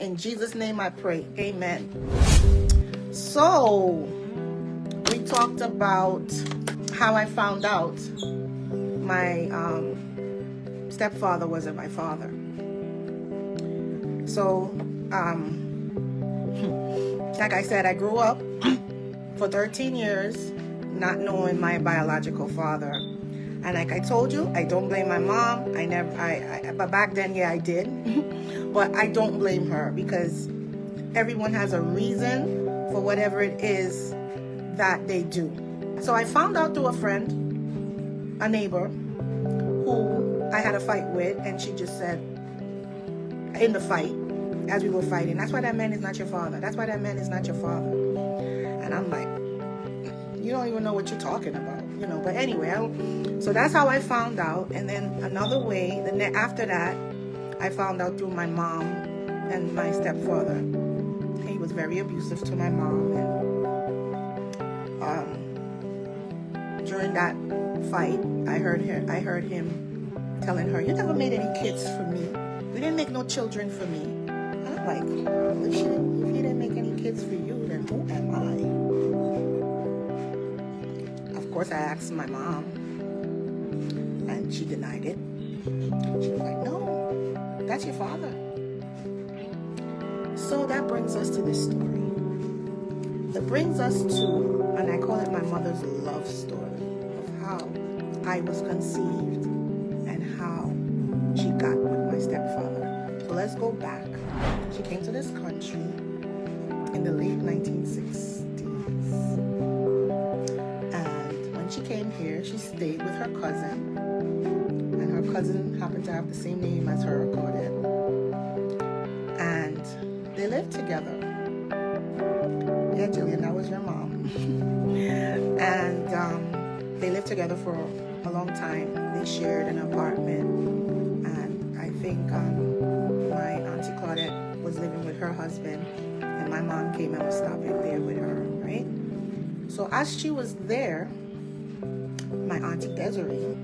In Jesus' name I pray. Amen. So, we talked about how I found out my stepfather wasn't my father. So, like I said, I grew up for 13 years not knowing my biological father. And like I told you, I don't blame my mom. But back then, yeah, I did. But I don't blame her because everyone has a reason for whatever it is that they do. So I found out through a friend, a neighbor, who I had a fight with, and she just said, in the fight, as we were fighting, that's why that man is not your father. That's why that man is not your father. And I'm like, you don't even know what you're talking about, you know. But anyway, so that's how I found out. And then another way, after that, I found out through my mom and my stepfather. He was very abusive to my mom. And during that fight, I heard him telling her, "You never made any kids for me. You didn't make no children for me." And I'm like, well, if he didn't make any kids for you, then who am I? Of course, I asked my mom, and she denied it. She was like, "No, that's your father." So that brings us to this story. That brings us to, and I call it my mother's love story of how I was conceived and how she got with my stepfather. So let's go back. She came to this country in the late 1960s. She came here, she stayed with her cousin, and her cousin happened to have the same name as her, Claudette, and they lived together. Yeah, Jillian, that was your mom. And they lived together for a long time. They shared an apartment, and I think my auntie Claudette was living with her husband, and my mom came and was stopping there with her, right? So as she was there, my auntie Desiree,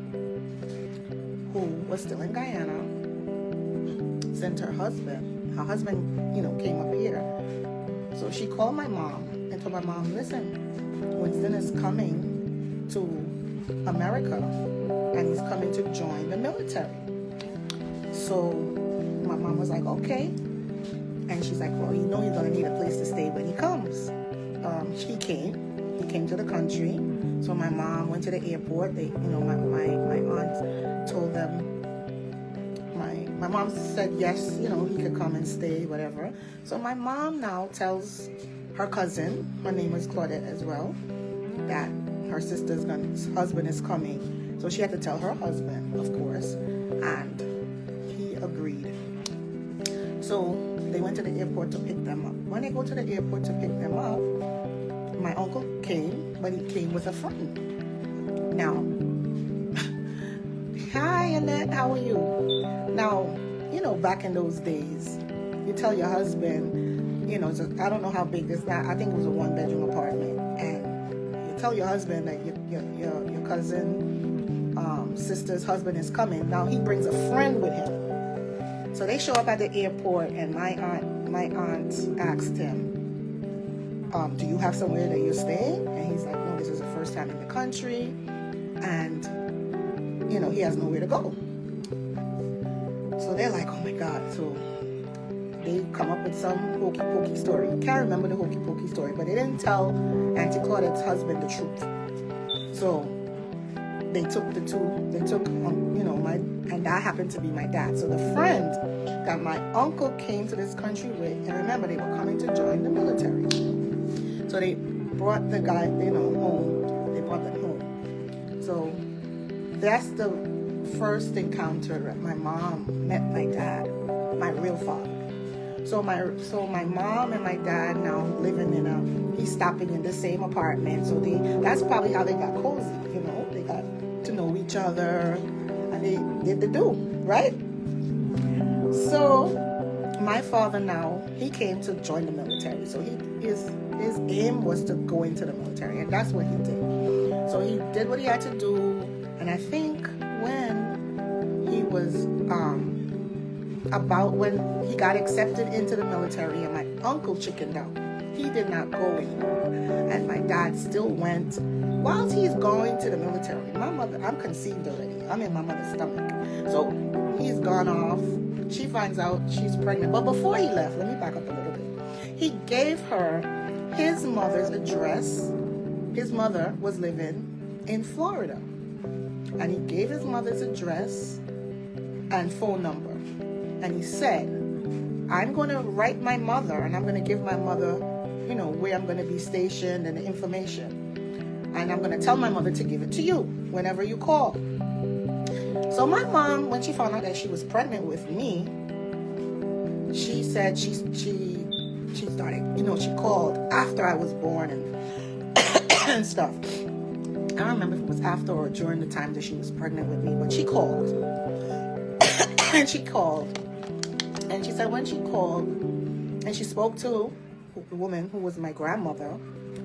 who was still in Guyana, sent her husband. Her husband, came up here. So she called my mom and told my mom, "Listen, Winston is coming to America and he's coming to join the military." So my mom was like, "Okay." And she's like, "Well, he's going to need a place to stay when he comes." He came to the country. So my mom went to the airport. My aunt told them, my mom said yes, he could come and stay, whatever. So my mom now tells her cousin, her name is Claudette as well, that her sister's husband is coming. So she had to tell her husband, of course, and he agreed. So they went to the airport to pick them up. When they go to the airport to pick them up, my uncle came, but he came with a friend. Now, hi Annette, how are you? Now, back in those days, you tell your husband, I don't know how big this, I think it was a 1-bedroom apartment, and you tell your husband that your cousin, sister's husband is coming. Now he brings a friend with him. So they show up at the airport, and my aunt asked him, "Do you have somewhere that you're staying?" And he's like, "No, this is the first time in the country, and he has nowhere to go." So they're like, "Oh my God!" So they come up with some hokey pokey story. Can't remember the hokey pokey story, but they didn't tell Auntie Claudette's husband the truth. So they took and that happened to be my dad. So the friend that my uncle came to this country with, and remember, they were coming to join the military. So they brought the guy, home. They brought them home. So that's the first encounter that my mom met my dad, my real father. So my mom and my dad now living he's stopping in the same apartment. So that's probably how they got cozy, they got to know each other, and they did the do, right? So my father now, he came to join the military. So his aim was to go into the military, and that's what he did. So he did what he had to do, and I think when he was about when he got accepted into the military and my uncle chickened out. He did not go anymore. And my dad still went. Whilst he's going to the military, my mother, I'm conceived already. I'm in my mother's stomach. So he's gone off. She finds out she's pregnant. But before he left, let me back up a little bit. He gave her his mother's address. His mother was living in Florida. And he gave his mother's address and phone number. And he said, I'm going to write my mother and I'm going to give my mother, where I'm going to be stationed and the information. And I'm going to tell my mother to give it to you whenever you call. So my mom, when she found out that she was pregnant with me, she said she started, she called after I was born and stuff. I don't remember if it was after or during the time that she was pregnant with me, but she called. And she called. And she said when she called and she spoke to the woman who was my grandmother,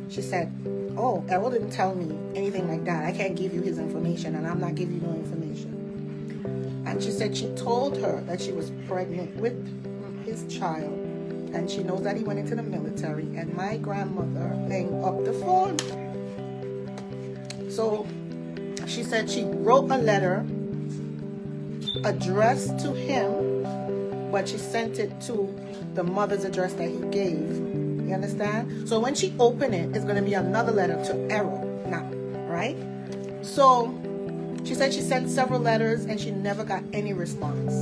she said, oh, Errol didn't tell me anything like that. I can't give you his information and I'm not giving you no information. And she said she told her that she was pregnant with his child and she knows that he went into the military, and my grandmother hung up the phone. So she said she wrote a letter addressed to him, but she sent it to the mother's address that he gave. You understand? So when she opened it, it's going to be another letter to Errol now, right? So she said she sent several letters and she never got any response.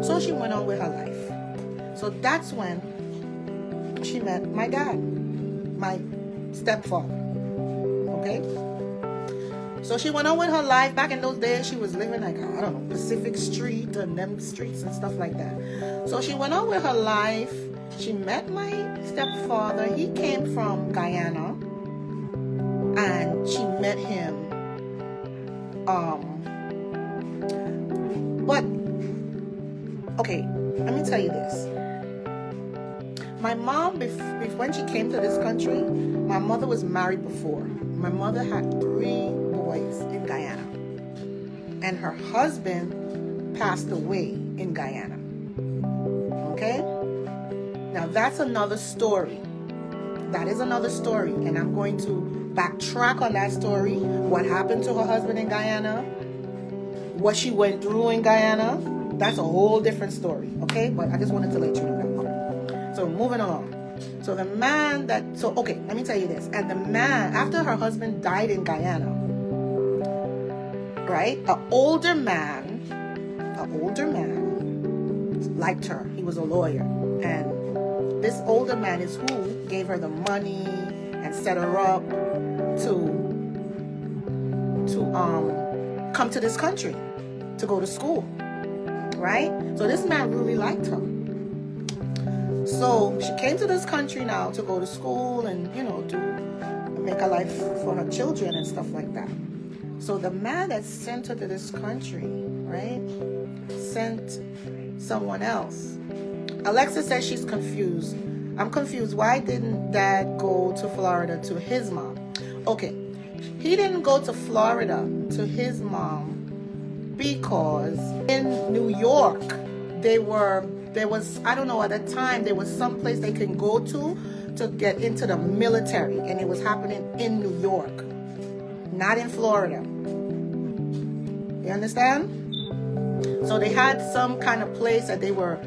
So she went on with her life. So that's when she met my dad, my stepfather. Okay? So she went on with her life. Back in those days, she was living like, I don't know, Pacific Street and them streets and stuff like that. So she went on with her life. She met my stepfather. He came from Guyana. And she met him. But, okay, let me tell you this. My mom, when she came to this country, my mother was married before. My mother had 3 boys in Guyana. And her husband passed away in Guyana. Okay? Now that's another story. That is another story. And I'm going to backtrack on that story. What happened to her husband in Guyana. What she went through in Guyana. That's a whole different story. Okay? But I just wanted to let you know that part. So moving along. So the man okay, let me tell you this. And the man, after her husband died in Guyana, right? An older man liked her. He was a lawyer. And this older man is who gave her the money and set her up to come to this country to go to school. Right? So this man really liked her. So she came to this country now to go to school and, to make a life for her children and stuff like that. So the man that sent her to this country, right, sent someone else. Alexa says she's confused. I'm confused. Why didn't Dad go to Florida to his mom? Okay, he didn't go to Florida to his mom because in New York, there was, I don't know, at that time, there was some place they can go to get into the military. And it was happening in New York, not in Florida. You understand? So they had some kind of place that they were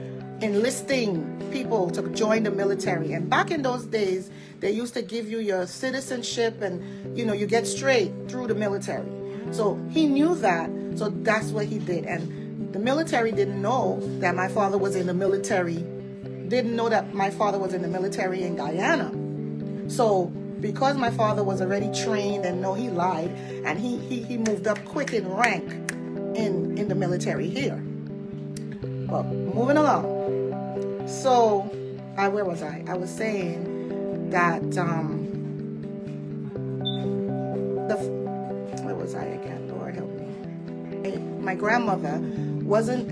enlisting people to join the military. And back in those days, they used to give you your citizenship and, you get straight through the military. So he knew that. So that's what he did. And the military didn't know that my father was in the military, in Guyana. So because my father was already trained and he lied, and he moved up quick in rank in the military here. But moving along. So, where was I? I was saying that, where was I again? Lord help me. My grandmother wasn't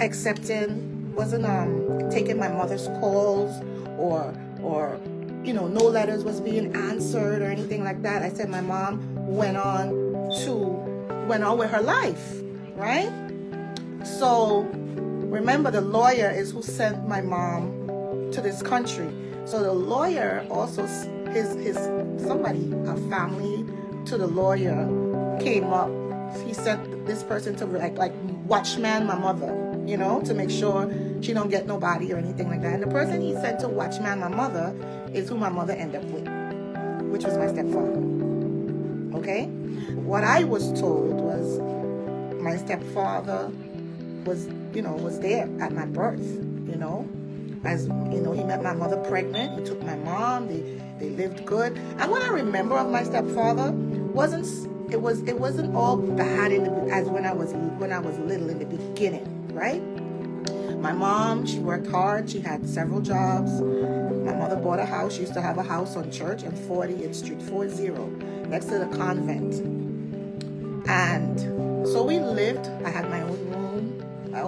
taking my mother's calls or no letters was being answered or anything like that. I said my mom went on with her life, right? So Remember, the lawyer is who sent my mom to this country. So the lawyer also, his somebody, a family to the lawyer came up. He sent this person to like watchman my mother, you know, to make sure she don't get nobody or anything like that. And the person he sent to watchman my mother is who my mother ended up with, which was my stepfather. Okay? What I was told was my stepfather was, you know, was there at my birth, you know. As you know, he met my mother pregnant. He took my mom. They lived good. And what I remember of my stepfather wasn't all bad as when I was little in the beginning, right? My mom, she worked hard. She had several jobs. My mother bought a house. She used to have a house on Church and 40th Street, 40, next to the convent. And so we lived. I had my own room. I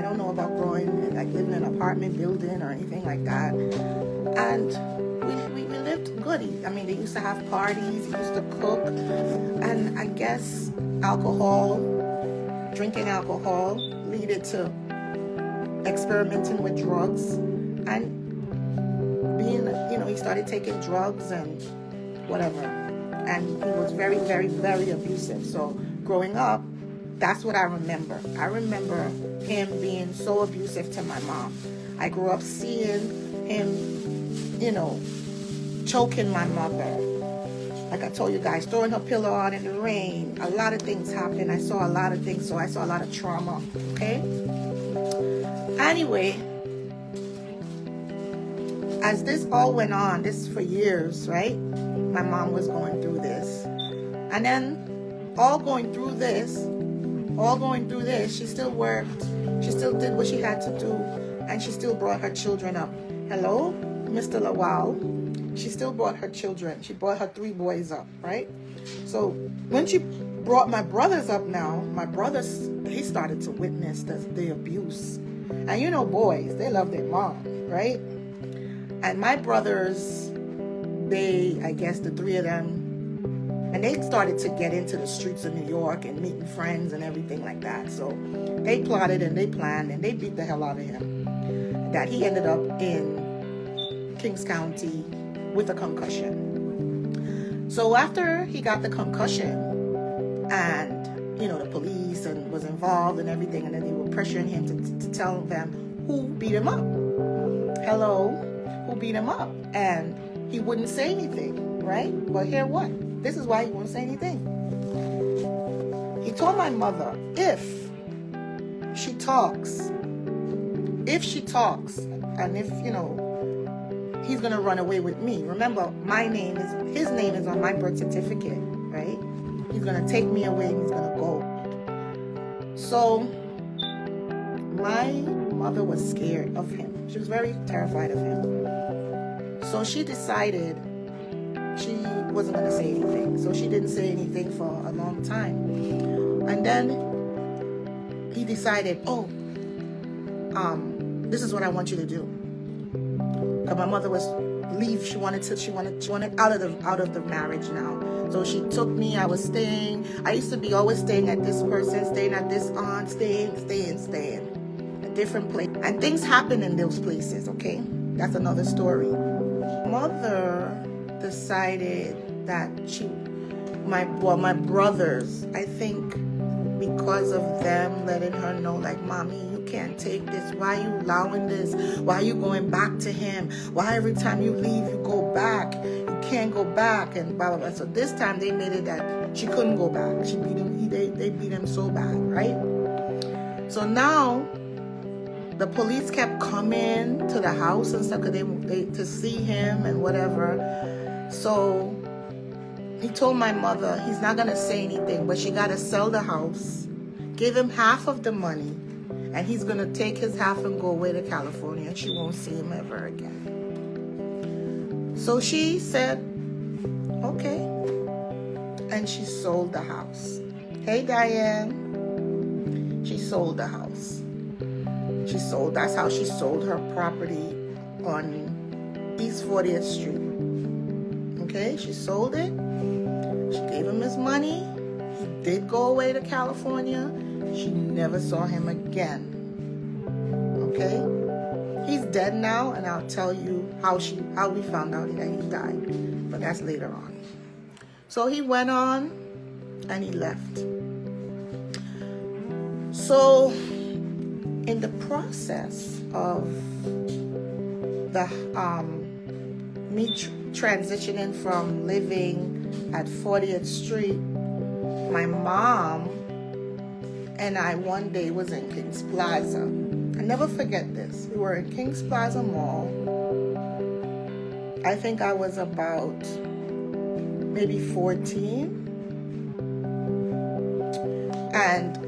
don't know about growing, like living in an apartment building or anything like that. And we lived good. I mean, they used to have parties, they used to cook. And I guess drinking alcohol, leaded to experimenting with drugs. And being, you know, he started taking drugs and whatever. And he was very, very, very abusive. So growing up, that's what I remember. I remember him being so abusive to my mom. I grew up seeing him, you know, choking my mother. Like I told you guys, throwing her pillow on in the rain. A lot of things happened. I saw a lot of things, so I saw a lot of trauma, okay? Anyway, as this all went on, this for years, right? My mom was going through this. And then all going through this, she still worked. She still did what she had to do. And she still brought her children up. Hello, Mr. Lawal. She still brought her children. She brought her 3 boys up, right? So when she brought my brothers up now, my brothers, they started to witness the abuse. And you know, boys, they love their mom, right? And my brothers, I guess the 3 of them, and they started to get into the streets of New York and meeting friends and everything like that. So they plotted and they planned and they beat the hell out of him. That he ended up in Kings County with a concussion. So after he got the concussion and, you know, the police and was involved and everything, and then they were pressuring him to tell them who beat him up. Hello, who beat him up? And he wouldn't say anything, right? But hear what? This is why he wouldn't say anything. He told my mother, if she talks, and if, you know, he's going to run away with me. Remember, his name is on my birth certificate, right? He's going to take me away and he's going to go. So my mother was scared of him. She was very terrified of him. So she decided she wasn't going to say anything. So she didn't say anything for a long time. And then he decided, this is what I want you to do. Because my mother was leave. She wanted out of the marriage now. So she took me. I was staying. I used to be always staying at this person, staying at this aunt, staying. A different place. And things happen in those places, okay? That's another story. Mother decided that my brothers, I think because of them letting her know, like, mommy, you can't take this. Why are you allowing this? Why are you going back to him? Why every time you leave, you go back? You can't go back, and blah, blah, blah. So this time they made it that she couldn't go back. She beat him. They beat him so bad, right? So now the police kept coming to the house and stuff because they to see him and whatever. So he told my mother he's not going to say anything, but she got to sell the house, give him half of the money, and he's going to take his half and go away to California, and she won't see him ever again. So she said, okay. And she sold the house. Hey, Diane. She sold the house. That's how she sold her property on East 40th Street. Okay, she sold it. She gave him his money. He did go away to California. She never saw him again. okay? He's dead now, and I'll tell you how we found out that he died, but that's later on. So he went on and he left. So in the process of the me transitioning from living at 40th Street, my mom and I one day was in Kings Plaza. I never forget this. We were in Kings Plaza Mall. I think I was about maybe 14. And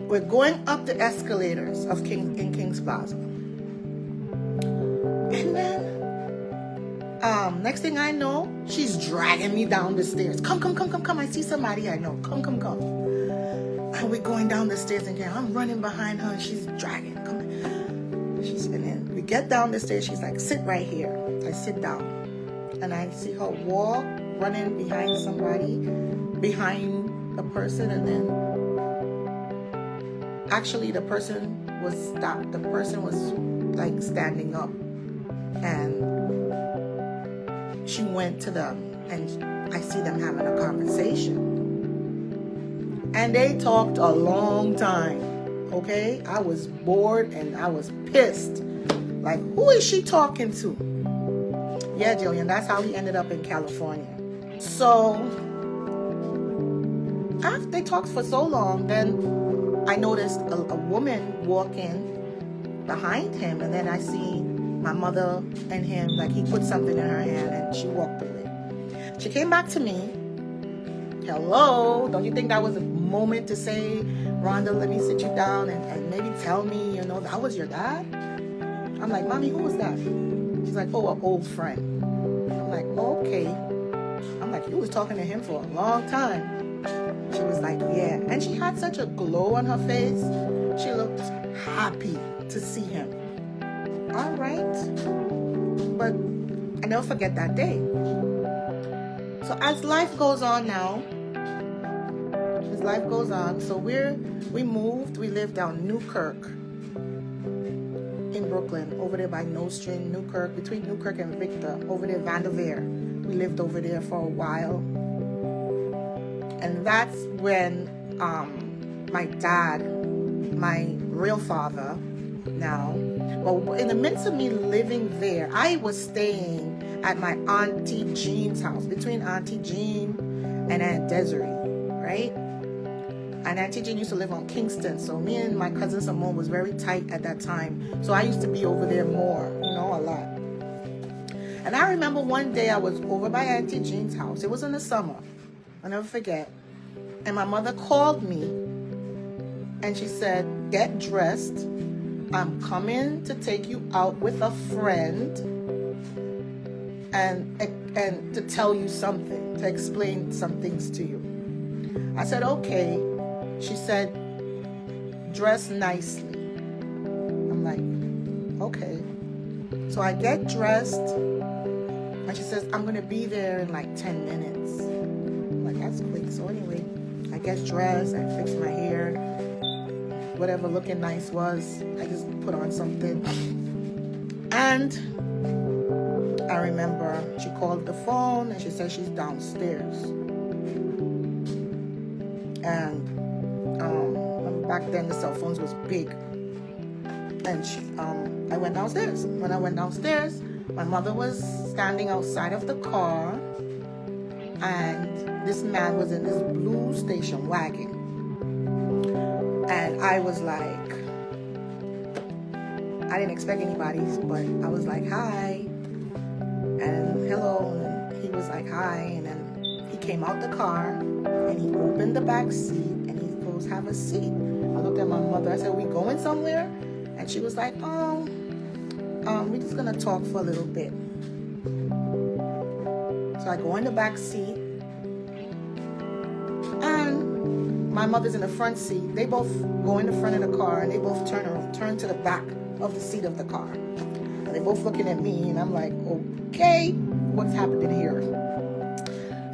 we're going up the escalators of Kings Plaza. And then, next thing I know, she's dragging me down the stairs. Come, I see somebody I know. Come. And we're going down the stairs again. I'm running behind her and she's dragging. Come. And then we get down the stairs. She's like, sit right here. I sit down. And I see her walk, running behind somebody, behind a person, and then actually the person was stopped. The person was like standing up, and she went to them, and I see them having a conversation. And they talked a long time, okay? I was bored and I was pissed. Like, who is she talking to? Yeah, Jillian, that's how he ended up in California. So, after they talked for so long, then I noticed a woman walking behind him, and then I see my mother and him, like he put something in her hand and she walked away. She came back to me. Hello, don't you think that was a moment to say, Rhonda, let me sit you down and maybe tell me, that was your dad? I'm like, Mommy, who was that? She's like, oh, an old friend. I'm like, okay. I'm like, you was talking to him for a long time. She was like, yeah. And she had such a glow on her face. She looked happy to see him. All right. But I never forget that day. So as life goes on now, so we moved. We lived down Newkirk in Brooklyn, over there by Nostrand, Newkirk, between Newkirk and Victor, over there, Vanderveer. We lived over there for a while. And that's when my dad, my real father now, well, in the midst of me living there, I was staying at my Auntie Jean's house, between Auntie Jean and Aunt Desiree, right? And Auntie Jean used to live on Kingston, so me and my cousin Simone was very tight at that time. So I used to be over there more, a lot. And I remember one day I was over by Auntie Jean's house. It was in the summer. I'll never forget. And my mother called me and she said, get dressed. I'm coming to take you out with a friend and to tell you something, to explain some things to you. I said, okay. She said, dress nicely. I'm like, okay. So I get dressed and she says, I'm going to be there in like 10 minutes. I'm like, that's quick. So anyway, I get dressed, I fix my hair, whatever looking nice was, I just put on something. And I remember she called the phone and she said she's downstairs. And back then the cell phones was big. And I went downstairs. When I went downstairs, my mother was standing outside of the car, and this man was in this blue station wagon. And I was like, I didn't expect anybody, but I was like, hi, and hello, and he was like, hi, and then he came out the car, and he opened the back seat, and he goes, have a seat. I looked at my mother, I said, we going somewhere? And she was like, we're just gonna talk for a little bit. So I go in the back seat, and my mother's in the front seat. They both go in the front of the car, and they both turn to the back of the seat of the car. And they're both looking at me, and I'm like, okay, what's happening here?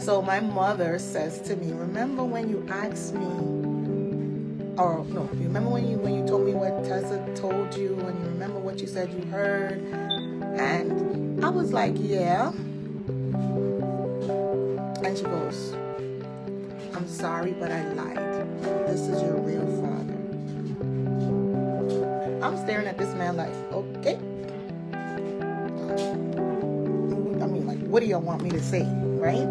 So my mother says to me, remember when you asked me or no, you remember when you told me what Tessa told you, and you remember what you said you heard? And I was like, yeah. And she goes, I'm sorry, but I lied. This is your real father. I'm staring at this man like, okay. I mean, like, what do y'all want me to say, right?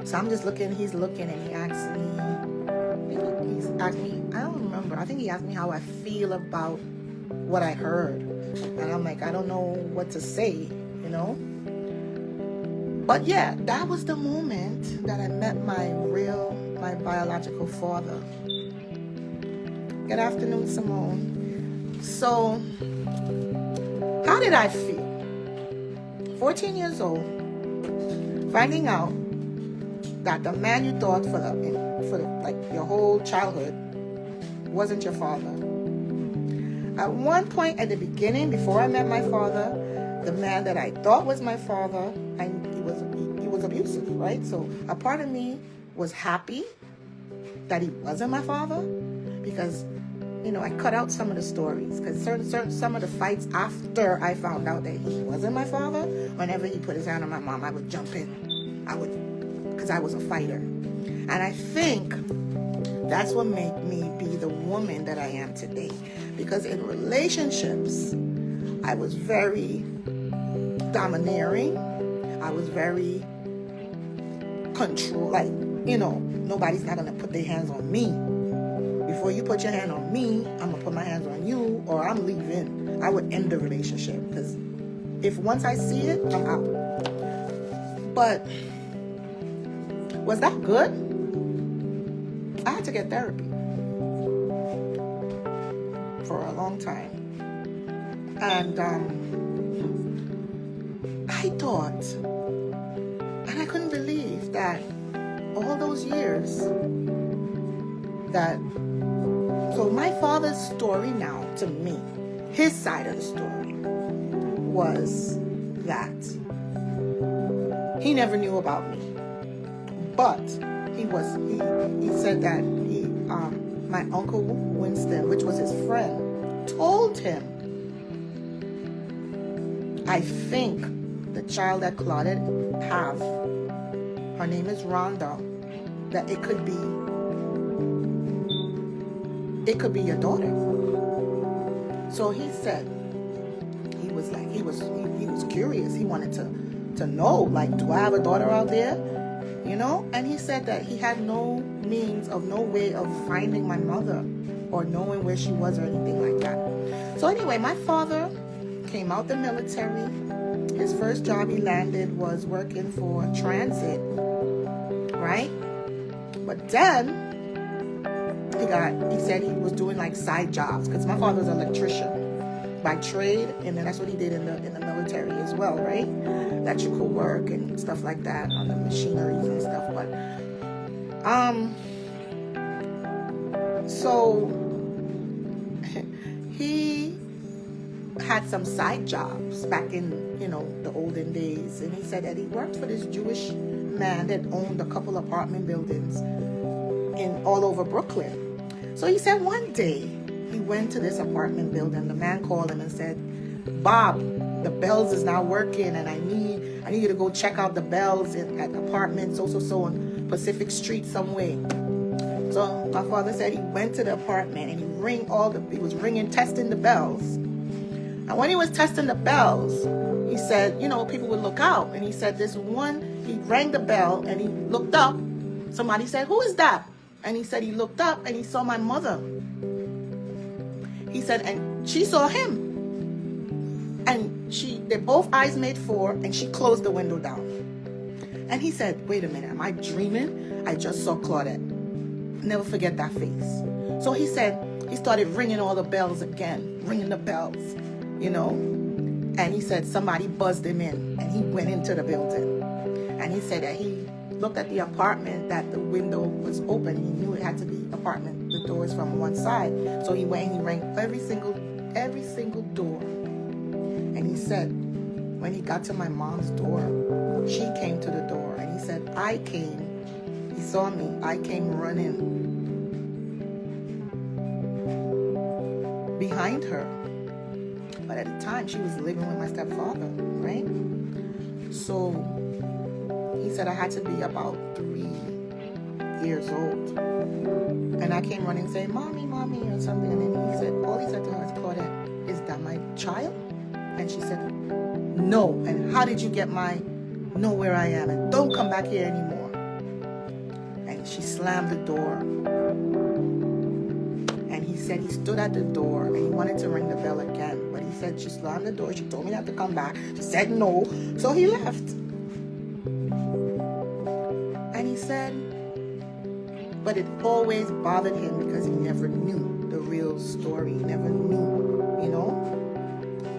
So I'm just looking, he's looking, and he asked me, I don't remember. I think he asked me how I feel about what I heard. And I'm like, I don't know what to say, you know? But yeah, that was the moment that I met my biological father. Good afternoon, Simone. So, how did I feel? 14 years old, finding out that the man you thought for like your whole childhood wasn't your father. At one point at the beginning, before I met my father, the man that I thought was my father, he was abusive, right? So a part of me was happy that he wasn't my father, because I cut out some of the stories, because some of the fights after I found out that he wasn't my father, whenever he put his hand on my mom, I would jump in. Because I was a fighter. And I think that's what made me be the woman that I am today. Because in relationships, I was very domineering. I was very nobody's not going to put their hands on me. Before you put your hand on me, I'm going to put my hands on you, or I'm leaving. I would end the relationship, because if once I see it, I'm out. But was that good? I had to get therapy for a long time. And I thought, and I couldn't believe that all those years so my father's story now, to me, his side of the story, was that he never knew about me. But he said that my uncle Winston, which was his friend, told him, I think the child that Claudette have, her name is Rhonda, that it could be your daughter. So he said, he was curious. He wanted to know, like, do I have a daughter out there? And he said that he had no way of finding my mother or knowing where she was or anything like that. So anyway, my father came out the military. His first job he landed was working for transit, right? But then he said he was doing like side jobs, because my father was an electrician by trade, and then that's what he did in the military as well, right? Electrical work and stuff like that on the machineries and stuff. But so he had some side jobs back in the olden days, and he said that he worked for this Jewish man that owned a couple apartment buildings all over Brooklyn. So he said one day he went to this apartment building. The man called him and said, Bob, the bells is not working, and I need you to go check out the bells at apartment so on Pacific Street somewhere. So my father said he went to the apartment and he was ringing, testing the bells. And when he was testing the bells, he said, people would look out. And he said he rang the bell and he looked up. Somebody said, who is that? And he said he looked up and he saw my mother. He said, and she saw him. And their both eyes made four, and she closed the window down. And he said, wait a minute, am I dreaming? I just saw Claudette. Never forget that face. So he said he started ringing all the bells again, ringing the bells, And he said somebody buzzed him in, and he went into the building. And he said that he looked at the apartment, that the window was open. He knew it had to be apartment, the doors from one side. So he went and he rang every single door. And he said, when he got to my mom's door, she came to the door. And he said, he saw me, I came running. behind her. But at the time, she was living with my stepfather, right? So he said I had to be about 3 years old. And I came running saying, "Mommy, mommy," or something. And then all he said to her is, "Claudette, is that my child?" And she said, "No. And how did you know where I am? And don't come back here anymore." And she slammed the door. And he said he stood at the door and he wanted to ring the bell again. But he said she slammed the door. She told me not to come back. She said no. So he left. And he said, but it always bothered him because he never knew the real story. He never knew,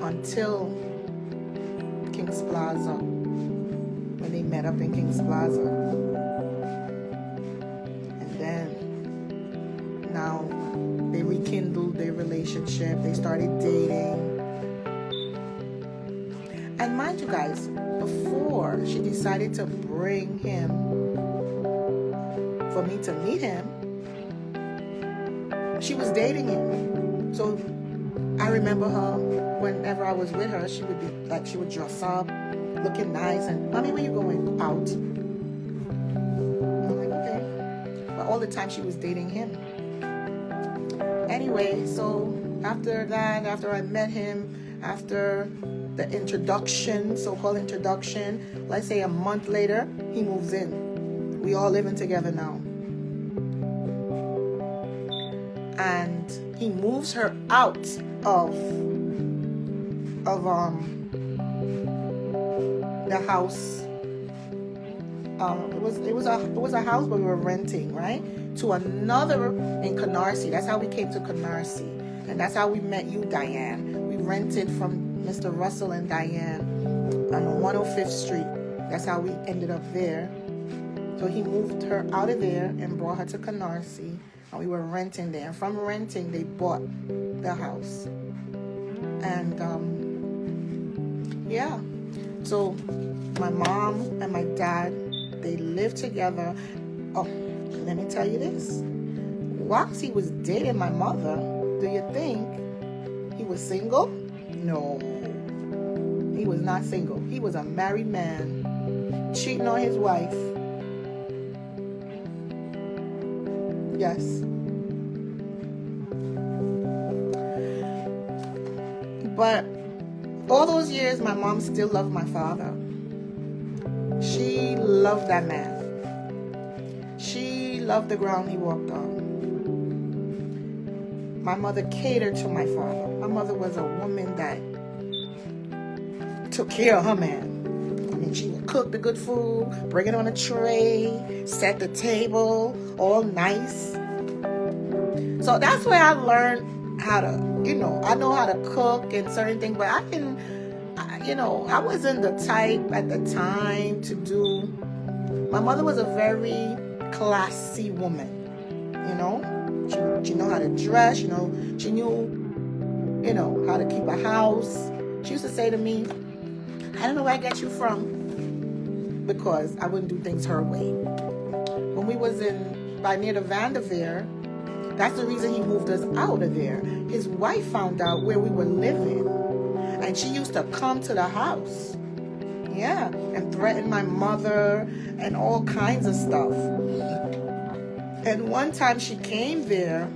until King's Plaza, when they met up in King's Plaza. And then, now, they rekindled their relationship. They started dating. And mind you guys, before she decided to bring him for me to meet him, she was dating him. So I remember her, whenever I was with her, she would be like, she would dress up, looking nice, and, "Mommy, where you going?" "Out." I'm like, okay. But all the time she was dating him. Anyway, so after that, after I met him, after the introduction, so-called introduction, let's say a month later, he moves in. We all living together now. And he moves her out of the house. It was a house, but we were renting, right? To another in Canarsie. That's how we came to Canarsie, and that's how we met you, Diane. We rented from Mr. Russell and Diane on 105th Street. That's how we ended up there. So he moved her out of there and brought her to Canarsie, and we were renting there. And from renting, they bought the house. And yeah, so my mom and my dad, they lived together. Oh, let me tell you this. Whilst he was dating my mother, do you think he was single? No, he was not single. He was a married man, cheating on his wife. Yes. But all those years, my mom still loved my father. She loved that man. She loved the ground he walked on. My mother catered to my father. My mother was a woman that took care of her man. I mean, she would cook the good food, bring it on a tray, set the table, all nice. So that's where I learned how to, I know how to cook and certain things, but I wasn't the type at the time to do. My mother was a very classy woman, She knew how to dress, she knew, how to keep a house. She used to say to me, "I don't know where I get you from," because I wouldn't do things her way. When we was by near the Vanderveer, that's the reason he moved us out of there. His wife found out where we were living, and she used to come to the house, and threaten my mother and all kinds of stuff. And one time she came there,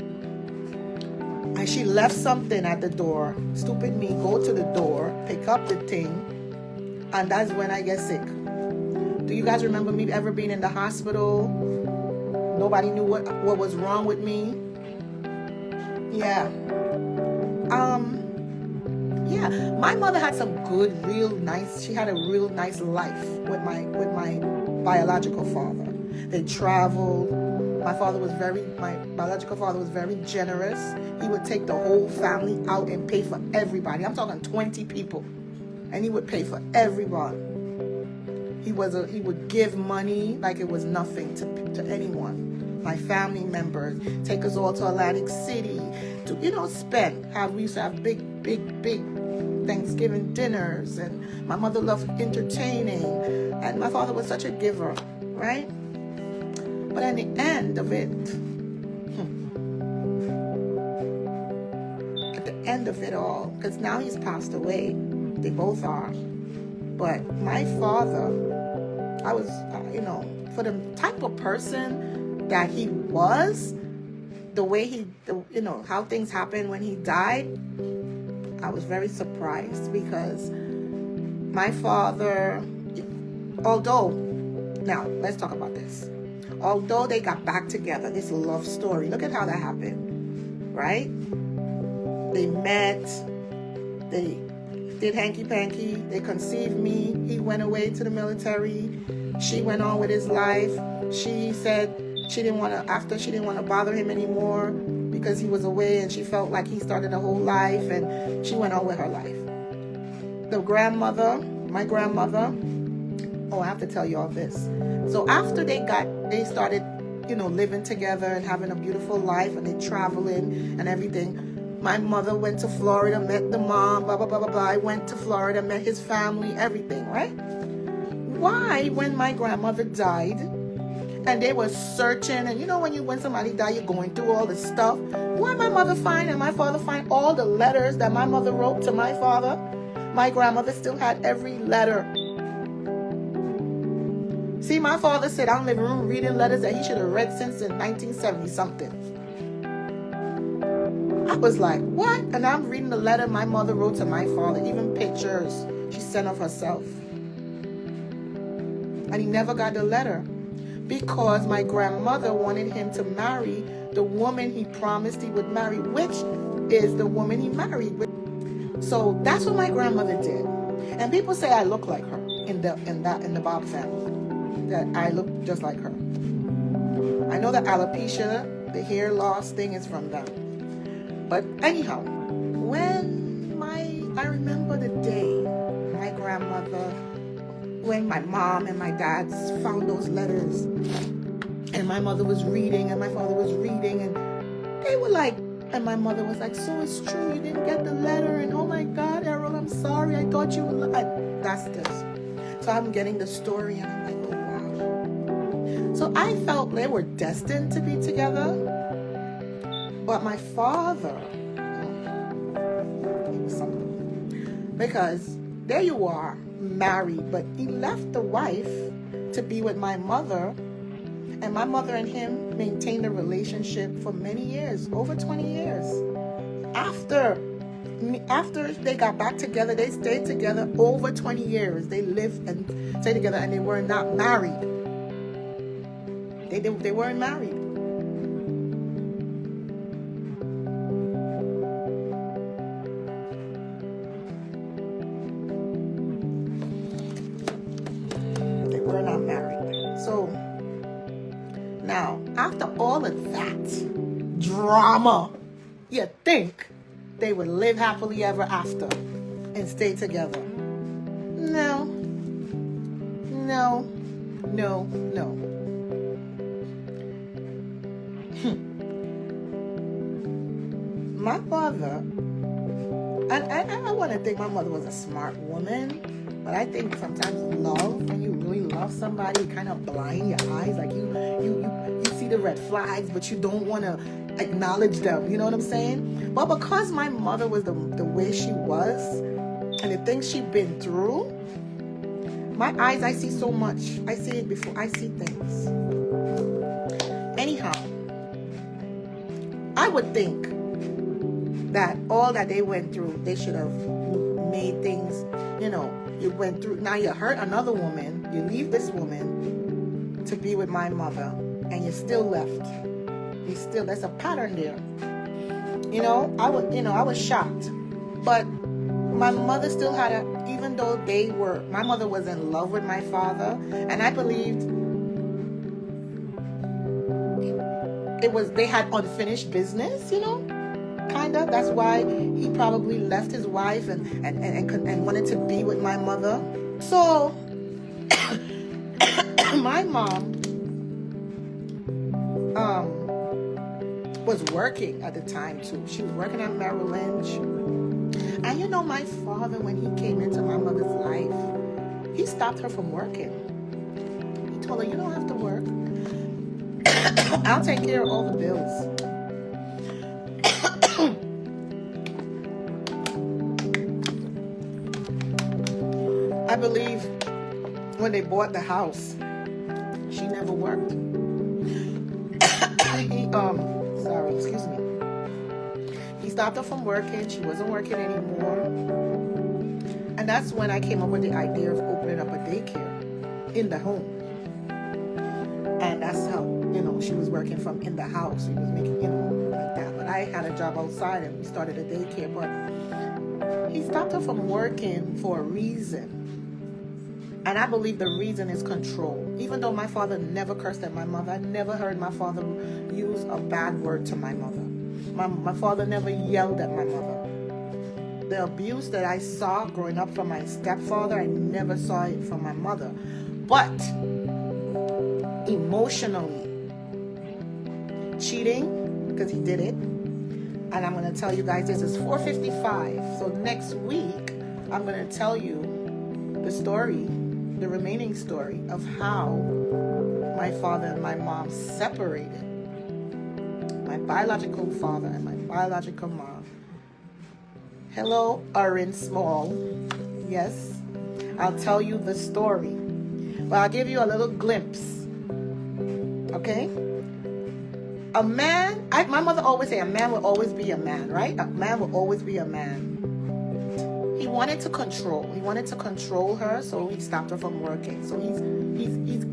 and she left something at the door. Stupid me, go to the door, pick up the thing, and that's when I get sick. Do you guys remember me ever being in the hospital? Nobody knew what was wrong with me. Yeah. My mother had some good, she had a real nice life with my biological father. They traveled. My biological father was very generous. He would take the whole family out and pay for everybody. I'm talking 20 people. And he would pay for everyone. He would give money like it was nothing to anyone. My family members, take us all to Atlantic City to, spend. We used to have big Thanksgiving dinners, and my mother loved entertaining, and my father was such a giver, right? But at the end of it, end of it all, because now he's passed away. They both are. But my father, I was, for the type of person that he was, the way how things happened when he died, I was very surprised, because my father, now let's talk about this. Although they got back together, this love story, look at how that happened, right? They met, they did hanky-panky, they conceived me, he went away to the military, she went on with his life. She said she didn't want to bother him anymore because he was away, and she felt like he started a whole life, and she went on with her life. My grandmother, I have to tell you all this. So after they started, living together and having a beautiful life, and they traveling and everything, my mother went to Florida, met the mom, blah, blah, blah, blah, blah. I went to Florida, met his family, everything, right? Why, when my grandmother died, and they were searching, and when somebody died, you're going through all this stuff. Why my mother find and my father find all the letters that my mother wrote to my father? My grandmother still had every letter. See, my father said I'm in the living room reading letters that he should have read since in 1970 something. I was like, what? And I'm reading the letter my mother wrote to my father, even pictures she sent of herself. And he never got the letter, because my grandmother wanted him to marry the woman he promised he would marry, which is the woman he married. So that's what my grandmother did. And people say I look like her in the Bob family. That I look just like her. I know that alopecia, the hair loss thing, is from them. But anyhow, I remember the day when my mom and my dad found those letters, and my mother was reading and my father was reading, and they were like, and my mother was like, so it's true, you didn't get the letter, and oh my God, Errol, I'm sorry, I thought you would. That's this. So I'm getting the story, and I'm like, oh wow. So I felt they were destined to be together. But my father, he was something. Because there you are, married, but he left the wife to be with my mother, and my mother and him maintained a relationship for many years, over 20 years. After they got back together, they stayed together over 20 years. They lived and stayed together, and they were not married. They weren't married. We're not married. So now, after all of that drama, you think they would live happily ever after and stay together? No. My mother, I want to think my mother was a smart woman. But I think sometimes love, when you really love somebody, it kind of blind your eyes. Like you see the red flags, but you don't want to acknowledge them. You know what I'm saying? But because my mother was the way she was, and the things she'd been through, my eyes, I see so much. I see it before I see things. Anyhow, I would think that all that they went through, they should have made things, you went through, now you hurt another woman, you leave this woman to be with my mother, and you're still left. There's a pattern there. I was shocked. But my mother still had even though my mother was in love with my father, and I believed they had unfinished business, kind of. That's why he probably left his wife and wanted to be with my mother. So my mom was working at the time too. She was working at Merrill Lynch. And my father, when he came into my mother's life, he stopped her from working. He told her, you don't have to work. I'll take care of all the bills. believe when they bought the house, she never worked. Sorry, excuse me. He stopped her from working. She wasn't working anymore. And that's when I came up with the idea of opening up a daycare in the home. And that's how, she was working from in the house. She was making, like that. But I had a job outside and we started a daycare. But he stopped her from working for a reason. And I believe the reason is control. Even though my father never cursed at my mother, I never heard my father use a bad word to my mother. My father never yelled at my mother. The abuse that I saw growing up from my stepfather, I never saw it from my mother. But emotionally, cheating, because he did it. And I'm going to tell you guys, this is 4:55. So next week, I'm going to tell you the story, the remaining story of how my father and my mom separated. My biological father and my biological mom. Hello, Erin Small. Yes, I'll tell you the story. But I'll give you a little glimpse. Okay? A man, my mother always say a man will always be a man, right? A man will always be a man. He wanted to control. He wanted to control her, so he stopped her from working. So he's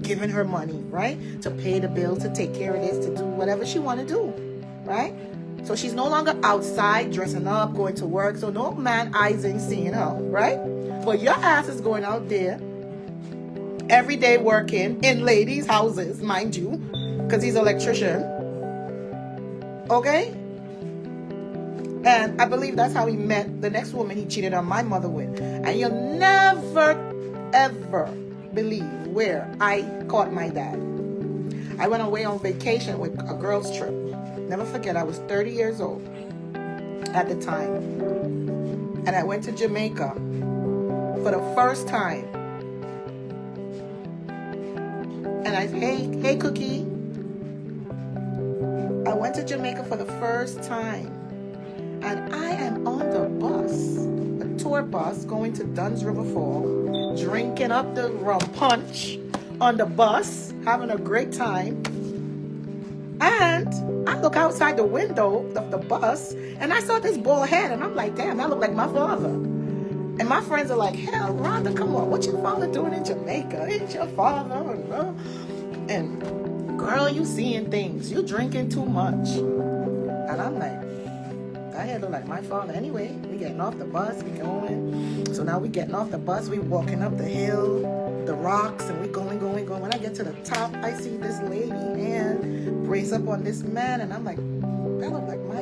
giving her money, right? To pay the bills, to take care of this, to do whatever she want to do, right? So she's no longer outside dressing up, going to work. So no man eyes ain't seeing her, right? But your ass is going out there every day working in ladies' houses, mind you, because he's an electrician. Okay? And I believe that's how he met the next woman he cheated on my mother with. And you'll never, ever believe where I caught my dad. I went away on vacation with a girls' trip. Never forget, I was 30 years old at the time. And I went to Jamaica for the first time. And I said, hey, Cookie. I went to Jamaica for the first time. And I am on the bus, a tour bus, going to Dunn's River Fall, drinking up the rum punch on the bus, having a great time. And I look outside the window of the bus, and I saw this bald head, and I'm like, damn, that look like my father. And my friends are like, hell, Rhonda, come on, what your father doing in Jamaica? Ain't your father? And girl, you seeing things. You drinking too much. And I'm like, I had to like my father. Anyway, we getting off the bus, we going. So now we getting off the bus, we walking up the hill, the rocks, and we going. When I get to the top, I see this lady and brace up on this man, and I'm like, that look like my